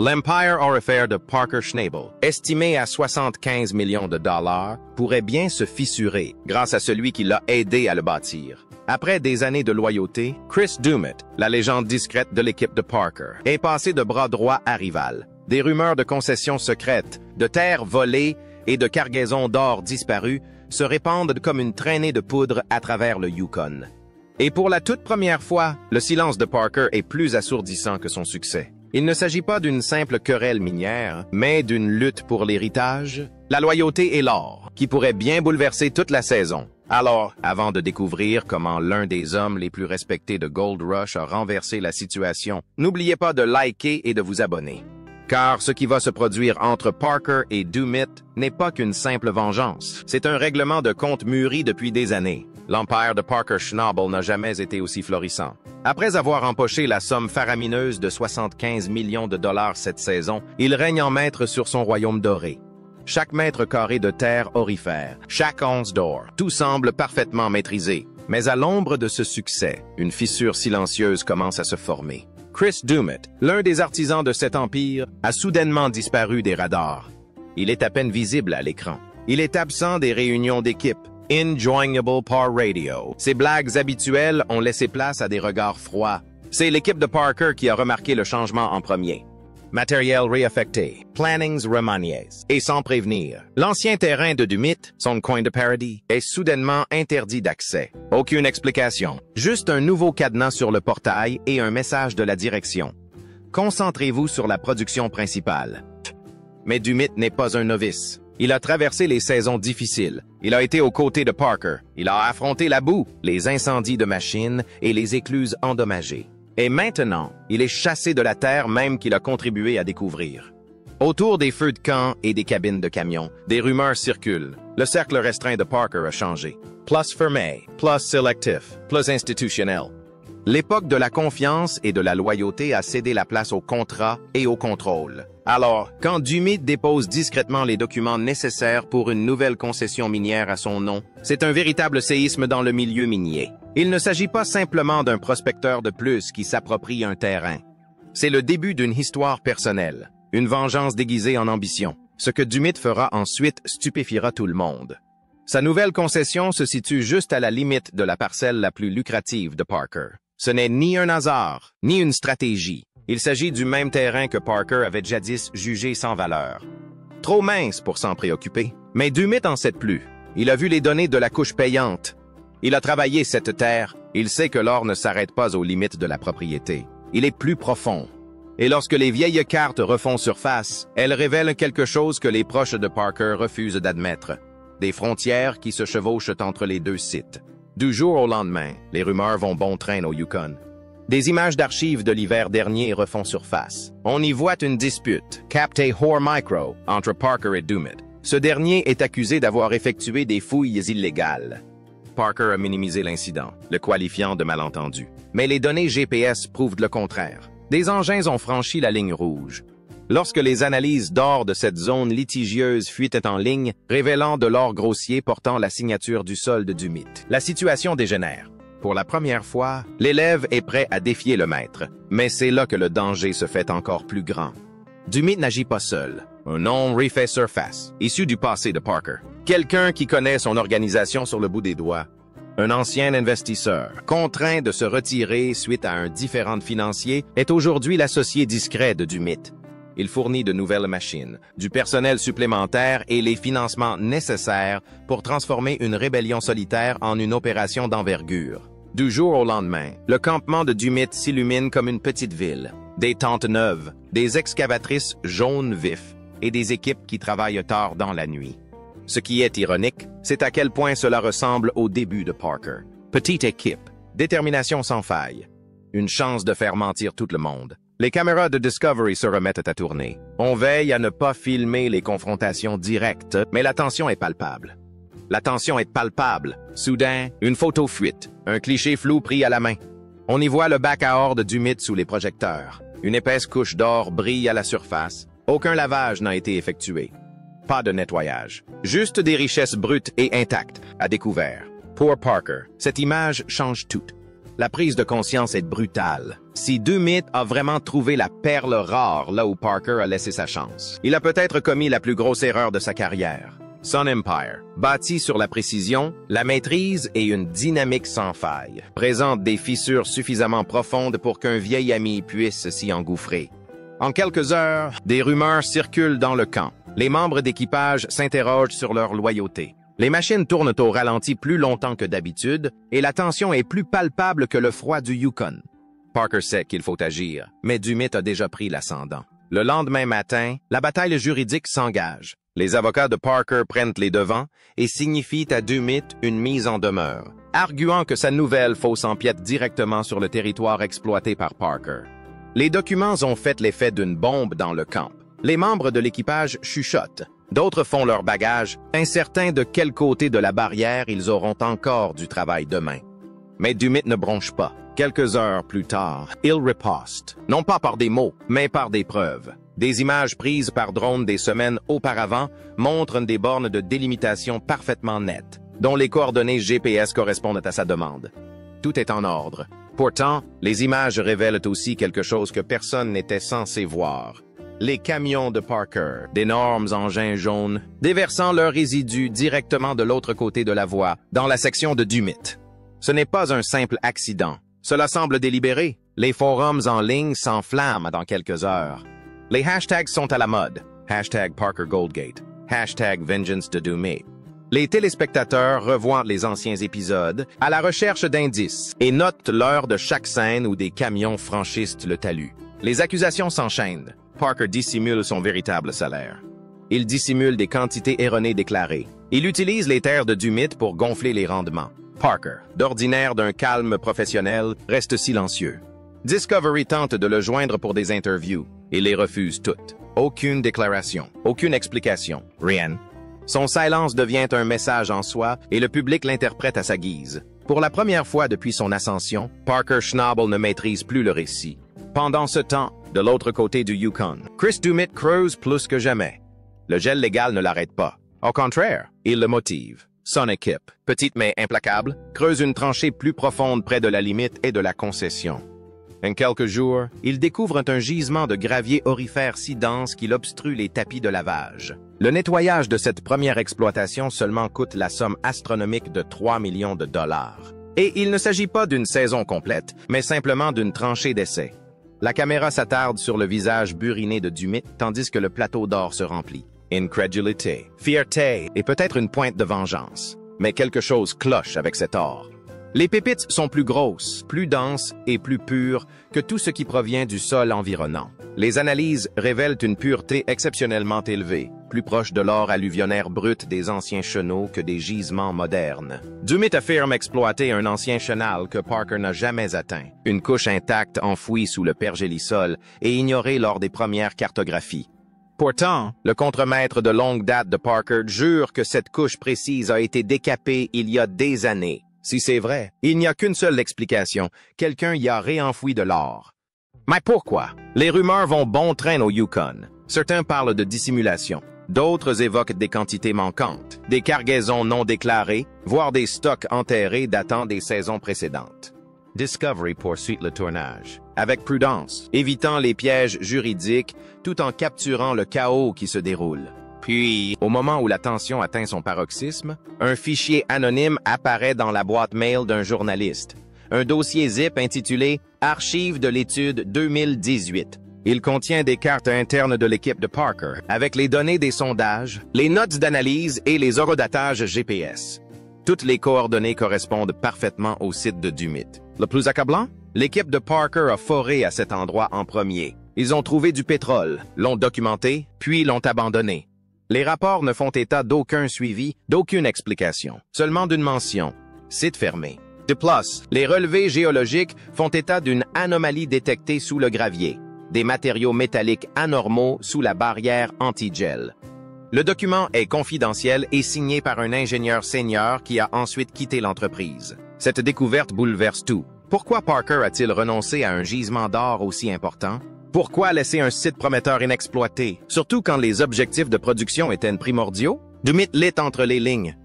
L'Empire Aurifère de Parker Schnabel, estimé à 75 millions de dollars, pourrait bien se fissurer grâce à celui qui l'a aidé à le bâtir. Après des années de loyauté, Chris Dumit, la légende discrète de l'équipe de Parker, est passé de bras droit à rival. Des rumeurs de concessions secrètes, de terres volées et de cargaisons d'or disparues se répandent comme une traînée de poudre à travers le Yukon. Et pour la toute première fois, le silence de Parker est plus assourdissant que son succès. Il ne s'agit pas d'une simple querelle minière, mais d'une lutte pour l'héritage, la loyauté et l'or, qui pourrait bien bouleverser toute la saison. Alors, avant de découvrir comment l'un des hommes les plus respectés de Gold Rush a renversé la situation, n'oubliez pas de liker et de vous abonner. Car ce qui va se produire entre Parker et Dumit n'est pas qu'une simple vengeance. C'est un règlement de compte mûri depuis des années. L'empire de Parker Schnabel n'a jamais été aussi florissant. Après avoir empoché la somme faramineuse de 75 millions de dollars cette saison, il règne en maître sur son royaume doré. Chaque mètre carré de terre aurifère, chaque once d'or, tout semble parfaitement maîtrisé. Mais à l'ombre de ce succès, une fissure silencieuse commence à se former. Chris Dumit, l'un des artisans de cet empire, a soudainement disparu des radars. Il est à peine visible à l'écran. Il est absent des réunions d'équipe. Injoignable par radio. Ses blagues habituelles ont laissé place à des regards froids. C'est l'équipe de Parker qui a remarqué le changement en premier. Matériel réaffecté, plannings remaniés. Et sans prévenir, l'ancien terrain de Dumit, son coin de paradis, est soudainement interdit d'accès. Aucune explication, juste un nouveau cadenas sur le portail et un message de la direction. Concentrez-vous sur la production principale. Mais Dumit n'est pas un novice. Il a traversé les saisons difficiles. Il a été aux côtés de Parker. Il a affronté la boue, les incendies de machines et les écluses endommagées. Et maintenant, il est chassé de la terre même qu'il a contribué à découvrir. Autour des feux de camp et des cabines de camions, des rumeurs circulent. Le cercle restreint de Parker a changé. Plus fermé, plus sélectif, plus institutionnel. L'époque de la confiance et de la loyauté a cédé la place au contrat et au contrôle. Alors, quand Dumit dépose discrètement les documents nécessaires pour une nouvelle concession minière à son nom, c'est un véritable séisme dans le milieu minier. Il ne s'agit pas simplement d'un prospecteur de plus qui s'approprie un terrain. C'est le début d'une histoire personnelle, une vengeance déguisée en ambition. Ce que Dumit fera ensuite stupéfiera tout le monde. Sa nouvelle concession se situe juste à la limite de la parcelle la plus lucrative de Parker. Ce n'est ni un hasard, ni une stratégie. Il s'agit du même terrain que Parker avait jadis jugé sans valeur. Trop mince pour s'en préoccuper. Mais Dumit en sait plus. Il a vu les données de la couche payante. Il a travaillé cette terre. Il sait que l'or ne s'arrête pas aux limites de la propriété. Il est plus profond. Et lorsque les vieilles cartes refont surface, elles révèlent quelque chose que les proches de Parker refusent d'admettre. Des frontières qui se chevauchent entre les deux sites. Du jour au lendemain, les rumeurs vont bon train au Yukon. Des images d'archives de l'hiver dernier refont surface. On y voit une dispute, captée hors micro, entre Parker et Dumit. Ce dernier est accusé d'avoir effectué des fouilles illégales. Parker a minimisé l'incident, le qualifiant de malentendu. Mais les données GPS prouvent le contraire. Des engins ont franchi la ligne rouge. Lorsque les analyses d'or de cette zone litigieuse fuitaient en ligne, révélant de l'or grossier portant la signature du solde du mythe, la situation dégénère. Pour la première fois, l'élève est prêt à défier le maître, mais c'est là que le danger se fait encore plus grand. Dumit n'agit pas seul. Un nom refait surface, issu du passé de Parker. Quelqu'un qui connaît son organisation sur le bout des doigts. Un ancien investisseur, contraint de se retirer suite à un différend financier, est aujourd'hui l'associé discret de Dumit. Il fournit de nouvelles machines, du personnel supplémentaire et les financements nécessaires pour transformer une rébellion solitaire en une opération d'envergure. Du jour au lendemain, le campement de Dumit s'illumine comme une petite ville. Des tentes neuves, des excavatrices jaunes vifs et des équipes qui travaillent tard dans la nuit. Ce qui est ironique, c'est à quel point cela ressemble au début de Parker. Petite équipe, détermination sans faille, une chance de faire mentir tout le monde. Les caméras de Discovery se remettent à tourner. On veille à ne pas filmer les confrontations directes, mais la tension est palpable. La tension est palpable. Soudain, une photo fuite, un cliché flou pris à la main. On y voit le bac à or de Dumit sous les projecteurs. Une épaisse couche d'or brille à la surface. Aucun lavage n'a été effectué. Pas de nettoyage. Juste des richesses brutes et intactes, à découvert. Pour Parker, cette image change tout. La prise de conscience est brutale. Si Dumit a vraiment trouvé la perle rare là où Parker a laissé sa chance, il a peut-être commis la plus grosse erreur de sa carrière. Sun Empire, bâti sur la précision, la maîtrise et une dynamique sans faille, présente des fissures suffisamment profondes pour qu'un vieil ami puisse s'y engouffrer. En quelques heures, des rumeurs circulent dans le camp. Les membres d'équipage s'interrogent sur leur loyauté. Les machines tournent au ralenti plus longtemps que d'habitude et la tension est plus palpable que le froid du Yukon. Parker sait qu'il faut agir, mais Dumit a déjà pris l'ascendant. Le lendemain matin, la bataille juridique s'engage. Les avocats de Parker prennent les devants et signifient à Dumit une mise en demeure, arguant que sa nouvelle fausse empiète directement sur le territoire exploité par Parker. Les documents ont fait l'effet d'une bombe dans le camp. Les membres de l'équipage chuchotent. D'autres font leur bagage, incertains de quel côté de la barrière ils auront encore du travail demain. Mais Dumit ne bronche pas. Quelques heures plus tard, il riposte, non pas par des mots, mais par des preuves. Des images prises par drone des semaines auparavant montrent des bornes de délimitation parfaitement nettes, dont les coordonnées GPS correspondent à sa demande. Tout est en ordre. Pourtant, les images révèlent aussi quelque chose que personne n'était censé voir. Les camions de Parker, d'énormes engins jaunes, déversant leurs résidus directement de l'autre côté de la voie, dans la section de Dumit. Ce n'est pas un simple accident. Cela semble délibéré. Les forums en ligne s'enflamment dans quelques heures. Les hashtags sont à la mode. Hashtag Parker Goldgate. Hashtag Vengeance de Dumit. Les téléspectateurs revoient les anciens épisodes à la recherche d'indices et notent l'heure de chaque scène où des camions franchissent le talus. Les accusations s'enchaînent. Parker dissimule son véritable salaire. Il dissimule des quantités erronées déclarées. Il utilise les terres de Dumit pour gonfler les rendements. Parker, d'ordinaire d'un calme professionnel, reste silencieux. Discovery tente de le joindre pour des interviews. Il les refuse toutes. Aucune déclaration, aucune explication, rien. Son silence devient un message en soi et le public l'interprète à sa guise. Pour la première fois depuis son ascension, Parker Schnabel ne maîtrise plus le récit. Pendant ce temps, de l'autre côté du Yukon, Chris Dumit creuse plus que jamais. Le gel légal ne l'arrête pas. Au contraire, il le motive. Son équipe, petite mais implacable, creuse une tranchée plus profonde près de la limite et de la concession. En quelques jours, il découvre un gisement de gravier aurifère si dense qu'il obstrue les tapis de lavage. Le nettoyage de cette première exploitation seulement coûte la somme astronomique de 3 millions de dollars. Et il ne s'agit pas d'une saison complète, mais simplement d'une tranchée d'essai. La caméra s'attarde sur le visage buriné de Dumit tandis que le plateau d'or se remplit. Incrédulité, fierté et peut-être une pointe de vengeance. Mais quelque chose cloche avec cet or. Les pépites sont plus grosses, plus denses et plus pures que tout ce qui provient du sol environnant. Les analyses révèlent une pureté exceptionnellement élevée, plus proche de l'or alluvionnaire brut des anciens chenaux que des gisements modernes. Dumit affirme exploiter un ancien chenal que Parker n'a jamais atteint, une couche intacte enfouie sous le pergélisol et ignorée lors des premières cartographies. Pourtant, le contremaître de longue date de Parker jure que cette couche précise a été décapée il y a des années. Si c'est vrai, il n'y a qu'une seule explication. Quelqu'un y a réenfoui de l'or. Mais pourquoi? Les rumeurs vont bon train au Yukon. Certains parlent de dissimulation. D'autres évoquent des quantités manquantes, des cargaisons non déclarées, voire des stocks enterrés datant des saisons précédentes. Discovery poursuit le tournage, avec prudence, évitant les pièges juridiques tout en capturant le chaos qui se déroule. Puis, au moment où la tension atteint son paroxysme, un fichier anonyme apparaît dans la boîte mail d'un journaliste. Un dossier zip intitulé « Archives de l'étude 2018 ». Il contient des cartes internes de l'équipe de Parker, avec les données des sondages, les notes d'analyse et les horodatages GPS. Toutes les coordonnées correspondent parfaitement au site de Dumit. Le plus accablant? L'équipe de Parker a foré à cet endroit en premier. Ils ont trouvé du pétrole, l'ont documenté, puis l'ont abandonné. Les rapports ne font état d'aucun suivi, d'aucune explication, seulement d'une mention. Site fermé. De plus, les relevés géologiques font état d'une anomalie détectée sous le gravier, des matériaux métalliques anormaux sous la barrière anti-gel. Le document est confidentiel et signé par un ingénieur senior qui a ensuite quitté l'entreprise. Cette découverte bouleverse tout. Pourquoi Parker a-t-il renoncé à un gisement d'or aussi important? Pourquoi laisser un site prometteur inexploité, surtout quand les objectifs de production étaient primordiaux? Dumit lit entre les lignes.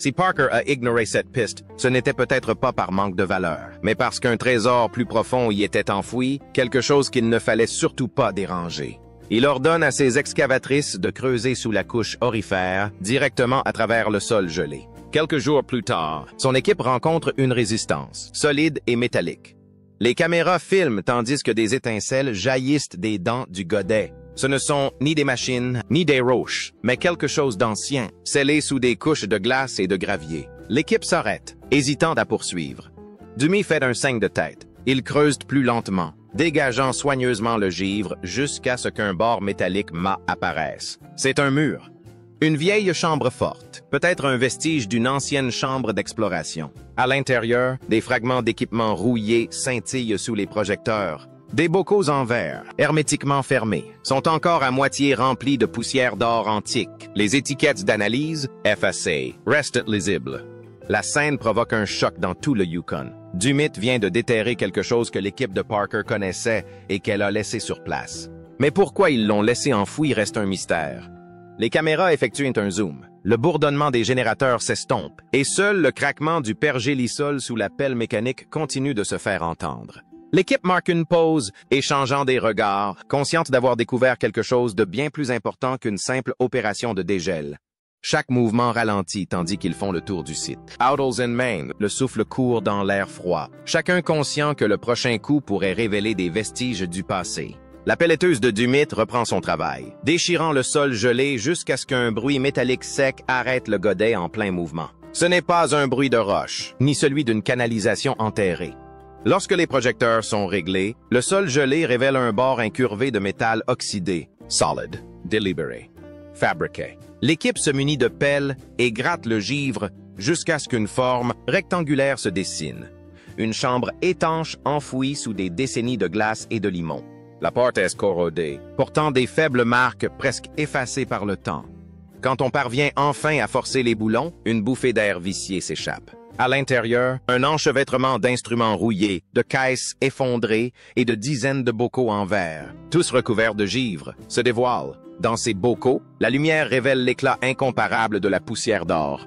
Si Parker a ignoré cette piste, ce n'était peut-être pas par manque de valeur, mais parce qu'un trésor plus profond y était enfoui, quelque chose qu'il ne fallait surtout pas déranger. Il ordonne à ses excavatrices de creuser sous la couche aurifère, directement à travers le sol gelé. Quelques jours plus tard, son équipe rencontre une résistance, solide et métallique. Les caméras filment tandis que des étincelles jaillissent des dents du godet. Ce ne sont ni des machines, ni des roches, mais quelque chose d'ancien, scellé sous des couches de glace et de gravier. L'équipe s'arrête, hésitant à poursuivre. Dumi fait un signe de tête. Il creuse plus lentement, dégageant soigneusement le givre jusqu'à ce qu'un bord métallique mat apparaisse. C'est un mur. Une vieille chambre forte, peut-être un vestige d'une ancienne chambre d'exploration. À l'intérieur, des fragments d'équipements rouillés scintillent sous les projecteurs. Des bocaux en verre, hermétiquement fermés, sont encore à moitié remplis de poussière d'or antique. Les étiquettes d'analyse, effacées, restent lisibles. La scène provoque un choc dans tout le Yukon. Dumit vient de déterrer quelque chose que l'équipe de Parker connaissait et qu'elle a laissé sur place. Mais pourquoi ils l'ont laissé enfoui reste un mystère. Les caméras effectuent un zoom. Le bourdonnement des générateurs s'estompe, et seul le craquement du pergélisol sous la pelle mécanique continue de se faire entendre. L'équipe marque une pause, échangeant des regards, consciente d'avoir découvert quelque chose de bien plus important qu'une simple opération de dégel. Chaque mouvement ralentit tandis qu'ils font le tour du site. Outles in Main, le souffle court dans l'air froid, chacun conscient que le prochain coup pourrait révéler des vestiges du passé. La pelleteuse de Dumit reprend son travail, déchirant le sol gelé jusqu'à ce qu'un bruit métallique sec arrête le godet en plein mouvement. Ce n'est pas un bruit de roche, ni celui d'une canalisation enterrée. Lorsque les projecteurs sont réglés, le sol gelé révèle un bord incurvé de métal oxydé, solid, deliberé, fabriqué. L'équipe se munit de pelles et gratte le givre jusqu'à ce qu'une forme rectangulaire se dessine. Une chambre étanche enfouie sous des décennies de glace et de limon. La porte est corrodée, portant des faibles marques presque effacées par le temps. Quand on parvient enfin à forcer les boulons, une bouffée d'air vicié s'échappe. À l'intérieur, un enchevêtrement d'instruments rouillés, de caisses effondrées et de dizaines de bocaux en verre, tous recouverts de givre, se dévoilent. Dans ces bocaux, la lumière révèle l'éclat incomparable de la poussière d'or.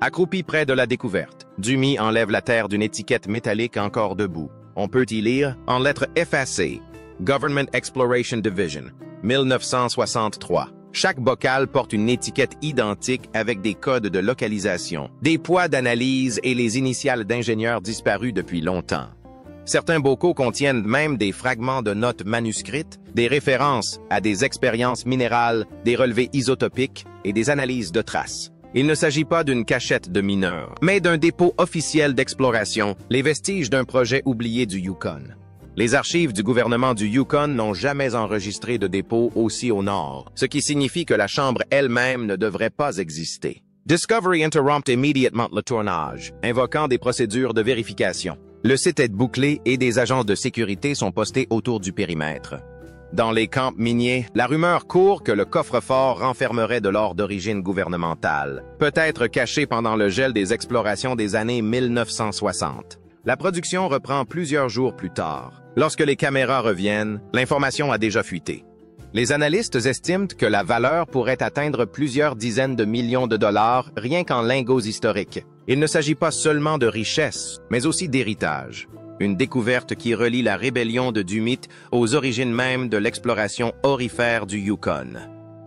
Accroupi près de la découverte, Dumi enlève la terre d'une étiquette métallique encore debout. On peut y lire, en lettres effacées, Government Exploration Division, 1963. Chaque bocal porte une étiquette identique avec des codes de localisation, des poids d'analyse et les initiales d'ingénieurs disparus depuis longtemps. Certains bocaux contiennent même des fragments de notes manuscrites, des références à des expériences minérales, des relevés isotopiques et des analyses de traces. Il ne s'agit pas d'une cachette de mineurs, mais d'un dépôt officiel d'exploration, les vestiges d'un projet oublié du Yukon. Les archives du gouvernement du Yukon n'ont jamais enregistré de dépôt aussi au nord, ce qui signifie que la chambre elle-même ne devrait pas exister. Discovery interrompt immédiatement le tournage, invoquant des procédures de vérification. Le site est bouclé et des agents de sécurité sont postés autour du périmètre. Dans les camps miniers, la rumeur court que le coffre-fort renfermerait de l'or d'origine gouvernementale, peut-être caché pendant le gel des explorations des années 1960. La production reprend plusieurs jours plus tard. Lorsque les caméras reviennent, l'information a déjà fuité. Les analystes estiment que la valeur pourrait atteindre plusieurs dizaines de millions de dollars rien qu'en lingots historiques. Il ne s'agit pas seulement de richesse, mais aussi d'héritage. Une découverte qui relie la rébellion de Dumit aux origines mêmes de l'exploration aurifère du Yukon.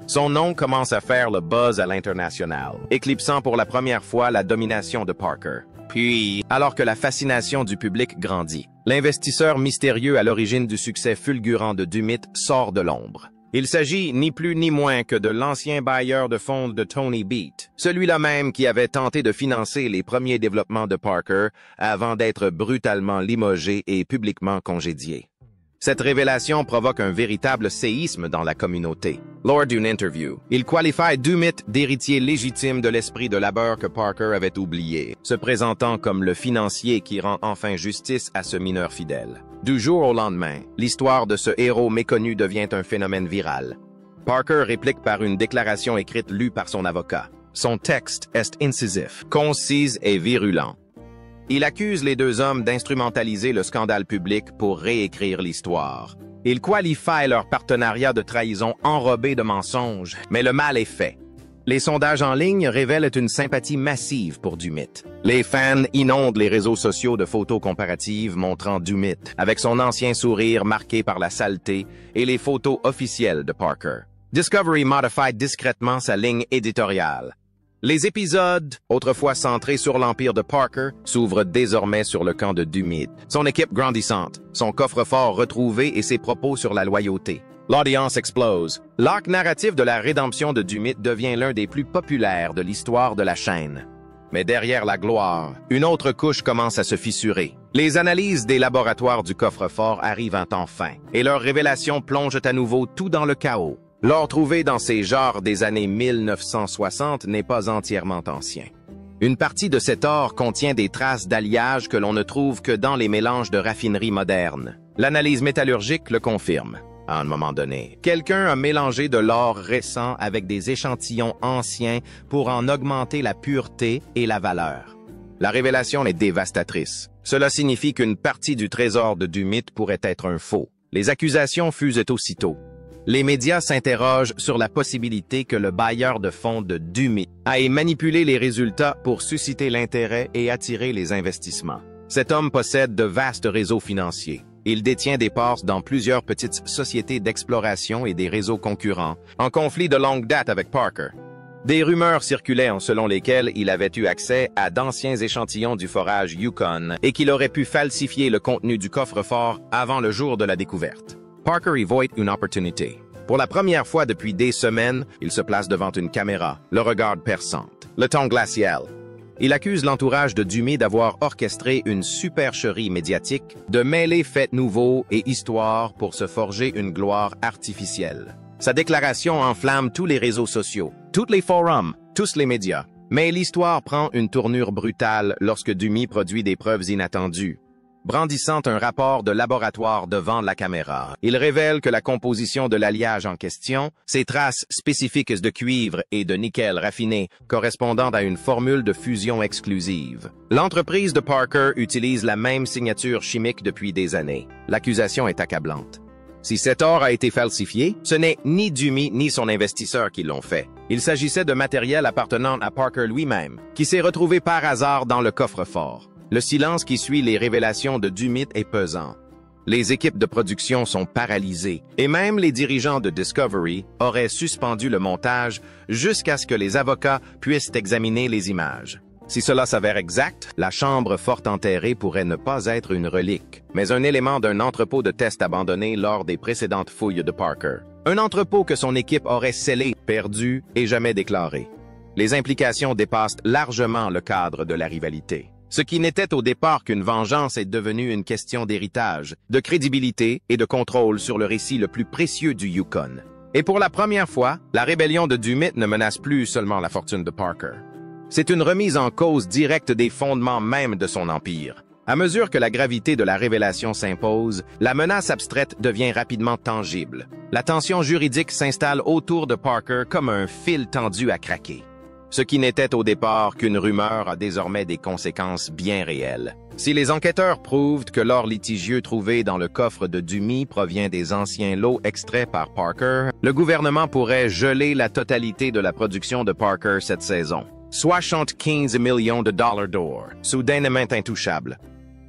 Son nom commence à faire le buzz à l'international, éclipsant pour la première fois la domination de Parker. Puis, alors que la fascination du public grandit, l'investisseur mystérieux à l'origine du succès fulgurant de Dumit sort de l'ombre. Il s'agit ni plus ni moins que de l'ancien bailleur de fonds de Tony Beat, celui-là même qui avait tenté de financer les premiers développements de Parker avant d'être brutalement limogé et publiquement congédié. Cette révélation provoque un véritable séisme dans la communauté. Lors d'une interview, il qualifie Dumit d'héritier légitime de l'esprit de labeur que Parker avait oublié, se présentant comme le financier qui rend enfin justice à ce mineur fidèle. Du jour au lendemain, l'histoire de ce héros méconnu devient un phénomène viral. Parker réplique par une déclaration écrite lue par son avocat. Son texte est incisif, concis et virulent. Il accuse les deux hommes d'instrumentaliser le scandale public pour réécrire l'histoire. Il qualifie leur partenariat de trahison enrobé de mensonges, mais le mal est fait. Les sondages en ligne révèlent une sympathie massive pour Dumit. Les fans inondent les réseaux sociaux de photos comparatives montrant Dumit, avec son ancien sourire marqué par la saleté et les photos officielles de Parker. Discovery modifie discrètement sa ligne éditoriale. Les épisodes, autrefois centrés sur l'empire de Parker, s'ouvrent désormais sur le camp de Dumit, son équipe grandissante, son coffre-fort retrouvé et ses propos sur la loyauté. L'audience explose. L'arc narratif de la rédemption de Dumit devient l'un des plus populaires de l'histoire de la chaîne. Mais derrière la gloire, une autre couche commence à se fissurer. Les analyses des laboratoires du coffre-fort arrivent enfin, et leurs révélations plongent à nouveau tout dans le chaos. L'or trouvé dans ces genres des années 1960 n'est pas entièrement ancien. Une partie de cet or contient des traces d'alliage que l'on ne trouve que dans les mélanges de raffinerie modernes. L'analyse métallurgique le confirme. À un moment donné, quelqu'un a mélangé de l'or récent avec des échantillons anciens pour en augmenter la pureté et la valeur. La révélation est dévastatrice. Cela signifie qu'une partie du trésor de Dumit pourrait être un faux. Les accusations fusent aussitôt. Les médias s'interrogent sur la possibilité que le bailleur de fonds de Dumit ait manipulé les résultats pour susciter l'intérêt et attirer les investissements. Cet homme possède de vastes réseaux financiers. Il détient des parts dans plusieurs petites sociétés d'exploration et des réseaux concurrents, en conflit de longue date avec Parker. Des rumeurs circulaient selon lesquelles il avait eu accès à d'anciens échantillons du forage Yukon et qu'il aurait pu falsifier le contenu du coffre-fort avant le jour de la découverte. Parker y voit une opportunité. Pour la première fois depuis des semaines, il se place devant une caméra, le regard perçant, le ton glacial. Il accuse l'entourage de Dumit d'avoir orchestré une supercherie médiatique, de mêler faits nouveaux et histoires pour se forger une gloire artificielle. Sa déclaration enflamme tous les réseaux sociaux, tous les forums, tous les médias. Mais l'histoire prend une tournure brutale lorsque Dumit produit des preuves inattendues. Brandissant un rapport de laboratoire devant la caméra, il révèle que la composition de l'alliage en question, ses traces spécifiques de cuivre et de nickel raffiné correspondant à une formule de fusion exclusive. L'entreprise de Parker utilise la même signature chimique depuis des années. L'accusation est accablante. Si cet or a été falsifié, ce n'est ni Dumit ni son investisseur qui l'ont fait. Il s'agissait de matériel appartenant à Parker lui-même, qui s'est retrouvé par hasard dans le coffre-fort. Le silence qui suit les révélations de Dumit est pesant. Les équipes de production sont paralysées, et même les dirigeants de Discovery auraient suspendu le montage jusqu'à ce que les avocats puissent examiner les images. Si cela s'avère exact, la chambre forte enterrée pourrait ne pas être une relique, mais un élément d'un entrepôt de test abandonné lors des précédentes fouilles de Parker. Un entrepôt que son équipe aurait scellé, perdu et jamais déclaré. Les implications dépassent largement le cadre de la rivalité. Ce qui n'était au départ qu'une vengeance est devenu une question d'héritage, de crédibilité et de contrôle sur le récit le plus précieux du Yukon. Et pour la première fois, la rébellion de Dumit ne menace plus seulement la fortune de Parker. C'est une remise en cause directe des fondements même de son empire. À mesure que la gravité de la révélation s'impose, la menace abstraite devient rapidement tangible. La tension juridique s'installe autour de Parker comme un fil tendu à craquer. Ce qui n'était au départ qu'une rumeur a désormais des conséquences bien réelles. Si les enquêteurs prouvent que l'or litigieux trouvé dans le coffre de Dumit provient des anciens lots extraits par Parker, le gouvernement pourrait geler la totalité de la production de Parker cette saison. 75 millions de dollars d'or, soudainement intouchable.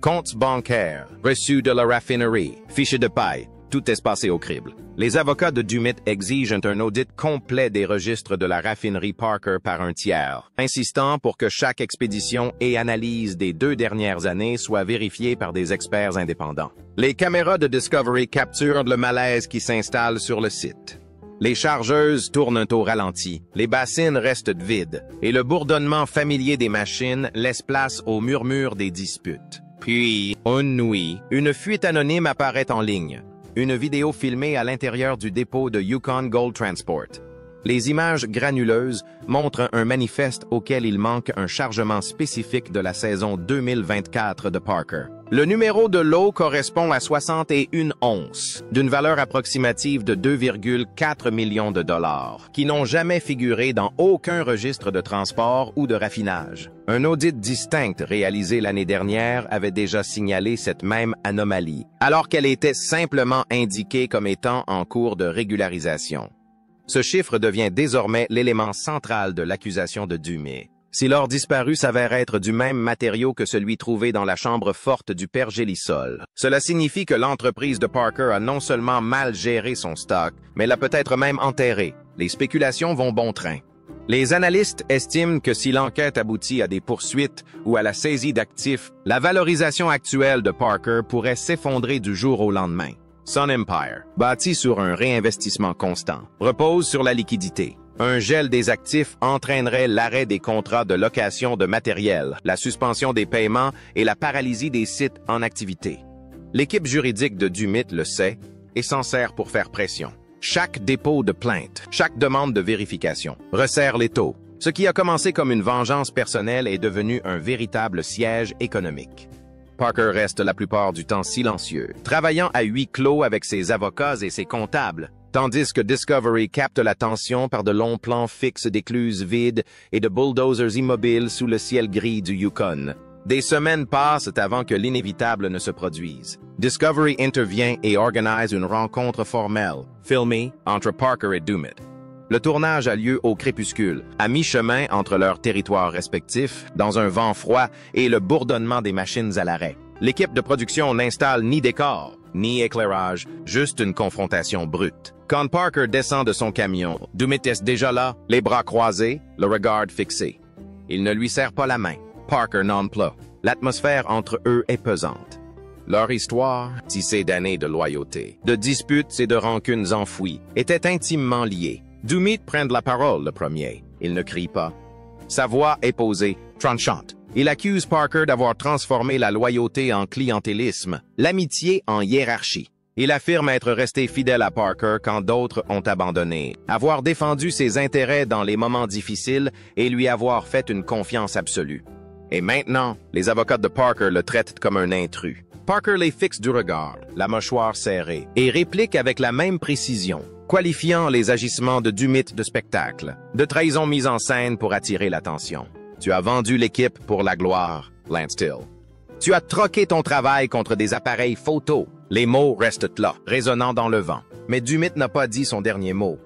Comptes bancaires, reçus de la raffinerie, fiches de paille, tout est passé au crible. Les avocats de Dumit exigent un audit complet des registres de la raffinerie Parker par un tiers, insistant pour que chaque expédition et analyse des 2 dernières années soit vérifiée par des experts indépendants. Les caméras de Discovery capturent le malaise qui s'installe sur le site. Les chargeuses tournent au ralenti, les bassines restent vides, et le bourdonnement familier des machines laisse place au murmure des disputes. Puis, une nuit, une fuite anonyme apparaît en ligne. Une vidéo filmée à l'intérieur du dépôt de Yukon Gold Transport. Les images granuleuses montrent un manifeste auquel il manque un chargement spécifique de la saison 2024 de Parker. Le numéro de lot correspond à 61 onces, d'une valeur approximative de 2,4 millions de dollars, qui n'ont jamais figuré dans aucun registre de transport ou de raffinage. Un audit distinct réalisé l'année dernière avait déjà signalé cette même anomalie, alors qu'elle était simplement indiquée comme étant en cours de régularisation. Ce chiffre devient désormais l'élément central de l'accusation de Dumit. Si l'or disparu s'avère être du même matériau que celui trouvé dans la chambre forte du pergélisol, cela signifie que l'entreprise de Parker a non seulement mal géré son stock, mais l'a peut-être même enterré. Les spéculations vont bon train. Les analystes estiment que si l'enquête aboutit à des poursuites ou à la saisie d'actifs, la valorisation actuelle de Parker pourrait s'effondrer du jour au lendemain. Sun Empire, bâti sur un réinvestissement constant, repose sur la liquidité. Un gel des actifs entraînerait l'arrêt des contrats de location de matériel, la suspension des paiements et la paralysie des sites en activité. L'équipe juridique de Dumit le sait et s'en sert pour faire pression. Chaque dépôt de plainte, chaque demande de vérification resserre les taux. Ce qui a commencé comme une vengeance personnelle est devenu un véritable siège économique. Parker reste la plupart du temps silencieux, travaillant à huis clos avec ses avocats et ses comptables, tandis que Discovery capte l'attention par de longs plans fixes d'écluses vides et de bulldozers immobiles sous le ciel gris du Yukon. Des semaines passent avant que l'inévitable ne se produise. Discovery intervient et organise une rencontre formelle, filmée, entre Parker et Dumit. Le tournage a lieu au crépuscule, à mi-chemin entre leurs territoires respectifs, dans un vent froid et le bourdonnement des machines à l'arrêt. L'équipe de production n'installe ni décor, ni éclairage, juste une confrontation brute. Quand Parker descend de son camion, Dumit est déjà là, les bras croisés, le regard fixé. Il ne lui serre pas la main. Parker non-plus. L'atmosphère entre eux est pesante. Leur histoire, tissée d'années de loyauté, de disputes et de rancunes enfouies, était intimement liée. Dumit prend la parole le premier. Il ne crie pas. Sa voix est posée, tranchante. Il accuse Parker d'avoir transformé la loyauté en clientélisme, l'amitié en hiérarchie. Il affirme être resté fidèle à Parker quand d'autres ont abandonné, avoir défendu ses intérêts dans les moments difficiles et lui avoir fait une confiance absolue. Et maintenant, les avocats de Parker le traitent comme un intrus. Parker les fixe du regard, la mâchoire serrée, et réplique avec la même précision, qualifiant les agissements de Dumit de spectacle, de trahison mise en scène pour attirer l'attention. Tu as vendu l'équipe pour la gloire, Lance Till. Tu as troqué ton travail contre des appareils photo. Les mots restent là, résonnant dans le vent. Mais Dumit n'a pas dit son dernier mot.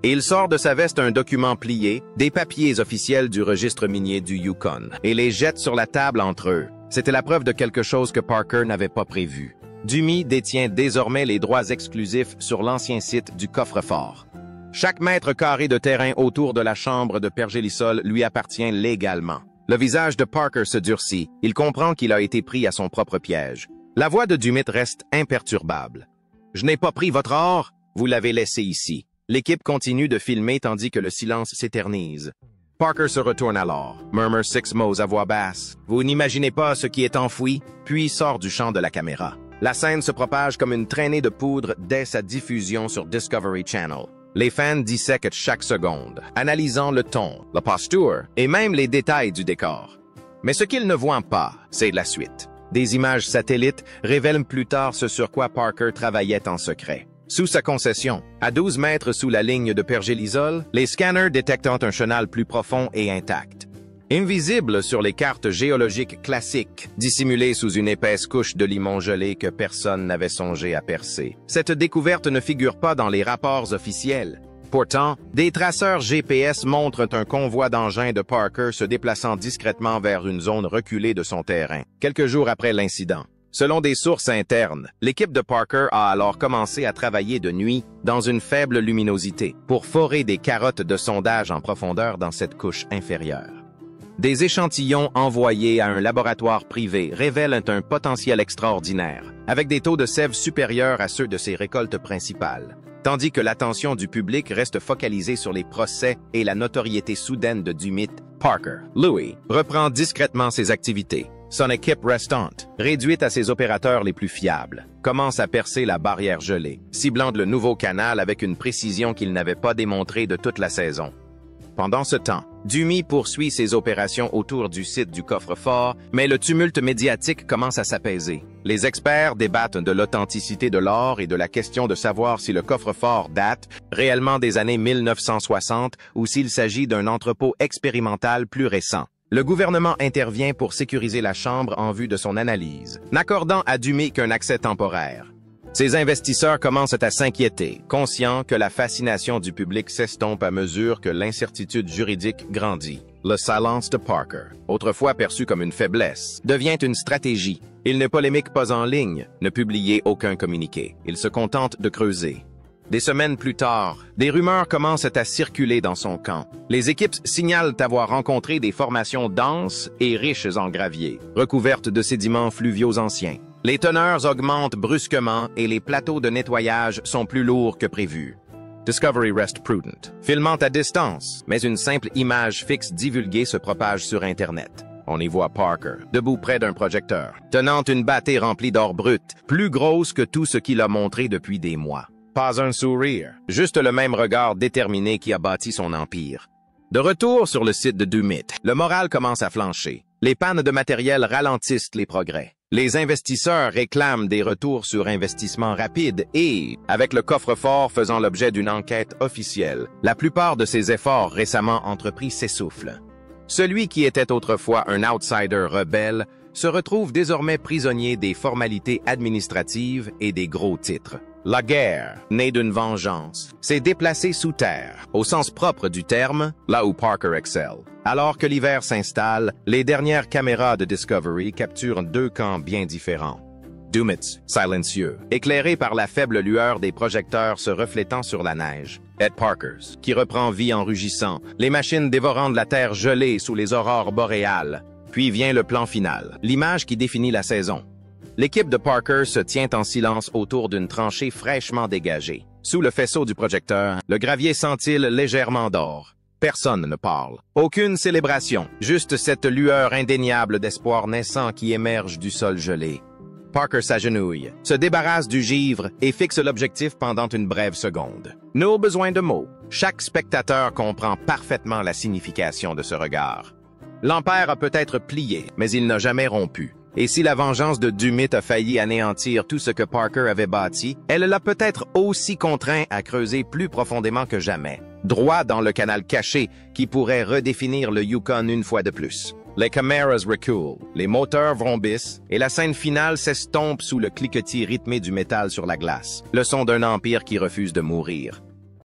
Et il sort de sa veste un document plié, des papiers officiels du registre minier du Yukon, et les jette sur la table entre eux. C'était la preuve de quelque chose que Parker n'avait pas prévu. Dumit détient désormais les droits exclusifs sur l'ancien site du coffre-fort. Chaque mètre carré de terrain autour de la chambre de pergélisol lui appartient légalement. Le visage de Parker se durcit. Il comprend qu'il a été pris à son propre piège. La voix de Dumit reste imperturbable. « Je n'ai pas pris votre or, vous l'avez laissé ici. » L'équipe continue de filmer tandis que le silence s'éternise. Parker se retourne alors, murmure 6 mots à voix basse. Vous n'imaginez pas ce qui est enfoui, puis sort du champ de la caméra. La scène se propage comme une traînée de poudre dès sa diffusion sur Discovery Channel. Les fans dissèquent chaque seconde, analysant le ton, la posture et même les détails du décor. Mais ce qu'ils ne voient pas, c'est la suite. Des images satellites révèlent plus tard ce sur quoi Parker travaillait en secret. Sous sa concession, à 12 mètres sous la ligne de pergélisol, les scanners détectant un chenal plus profond et intact. Invisible sur les cartes géologiques classiques, dissimulées sous une épaisse couche de limon gelé que personne n'avait songé à percer. Cette découverte ne figure pas dans les rapports officiels. Pourtant, des traceurs GPS montrent un convoi d'engins de Parker se déplaçant discrètement vers une zone reculée de son terrain, quelques jours après l'incident. Selon des sources internes, l'équipe de Parker a alors commencé à travailler de nuit dans une faible luminosité pour forer des carottes de sondage en profondeur dans cette couche inférieure. Des échantillons envoyés à un laboratoire privé révèlent un potentiel extraordinaire, avec des taux de sève supérieurs à ceux de ses récoltes principales, tandis que l'attention du public reste focalisée sur les procès et la notoriété soudaine de Dumit. Parker, Louis, reprend discrètement ses activités. Son équipe restante, réduite à ses opérateurs les plus fiables, commence à percer la barrière gelée, ciblant le nouveau canal avec une précision qu'il n'avait pas démontrée de toute la saison. Pendant ce temps, Dumit poursuit ses opérations autour du site du coffre-fort, mais le tumulte médiatique commence à s'apaiser. Les experts débattent de l'authenticité de l'or et de la question de savoir si le coffre-fort date réellement des années 1960 ou s'il s'agit d'un entrepôt expérimental plus récent. Le gouvernement intervient pour sécuriser la chambre en vue de son analyse, n'accordant à Dumit qu'un accès temporaire. Ses investisseurs commencent à s'inquiéter, conscients que la fascination du public s'estompe à mesure que l'incertitude juridique grandit. Le silence de Parker, autrefois perçu comme une faiblesse, devient une stratégie. Il ne polémique pas en ligne, ne publie aucun communiqué. Il se contente de creuser. Des semaines plus tard, des rumeurs commencent à circuler dans son camp. Les équipes signalent avoir rencontré des formations denses et riches en gravier, recouvertes de sédiments fluviaux anciens. Les teneurs augmentent brusquement et les plateaux de nettoyage sont plus lourds que prévu. Discovery reste prudent, filmant à distance, mais une simple image fixe divulguée se propage sur Internet. On y voit Parker, debout près d'un projecteur, tenant une bâtée remplie d'or brut, plus grosse que tout ce qu'il a montré depuis des mois. Pas un sourire, juste le même regard déterminé qui a bâti son empire. De retour sur le site de Dumit, le moral commence à flancher. Les pannes de matériel ralentissent les progrès. Les investisseurs réclament des retours sur investissement rapides et, avec le coffre-fort faisant l'objet d'une enquête officielle, la plupart de ces efforts récemment entrepris s'essoufflent. Celui qui était autrefois un outsider rebelle se retrouve désormais prisonnier des formalités administratives et des gros titres. La guerre, née d'une vengeance, s'est déplacée sous terre, au sens propre du terme, là où Parker excelle. Alors que l'hiver s'installe, les dernières caméras de Discovery capturent deux camps bien différents. Dumit, silencieux, éclairé par la faible lueur des projecteurs se reflétant sur la neige. Ed Parker's, qui reprend vie en rugissant, les machines dévorant de la terre gelée sous les aurores boréales. Puis vient le plan final, l'image qui définit la saison. L'équipe de Parker se tient en silence autour d'une tranchée fraîchement dégagée. Sous le faisceau du projecteur, le gravier scintille légèrement d'or. Personne ne parle. Aucune célébration, juste cette lueur indéniable d'espoir naissant qui émerge du sol gelé. Parker s'agenouille, se débarrasse du givre et fixe l'objectif pendant une brève seconde. Nul besoin de mots. Chaque spectateur comprend parfaitement la signification de ce regard. L'ampère a peut-être plié, mais il n'a jamais rompu. Et si la vengeance de Dumit a failli anéantir tout ce que Parker avait bâti, elle l'a peut-être aussi contraint à creuser plus profondément que jamais, droit dans le canal caché qui pourrait redéfinir le Yukon une fois de plus. Les caméras reculent, les moteurs vrombissent, et la scène finale s'estompe sous le cliquetis rythmé du métal sur la glace, le son d'un empire qui refuse de mourir.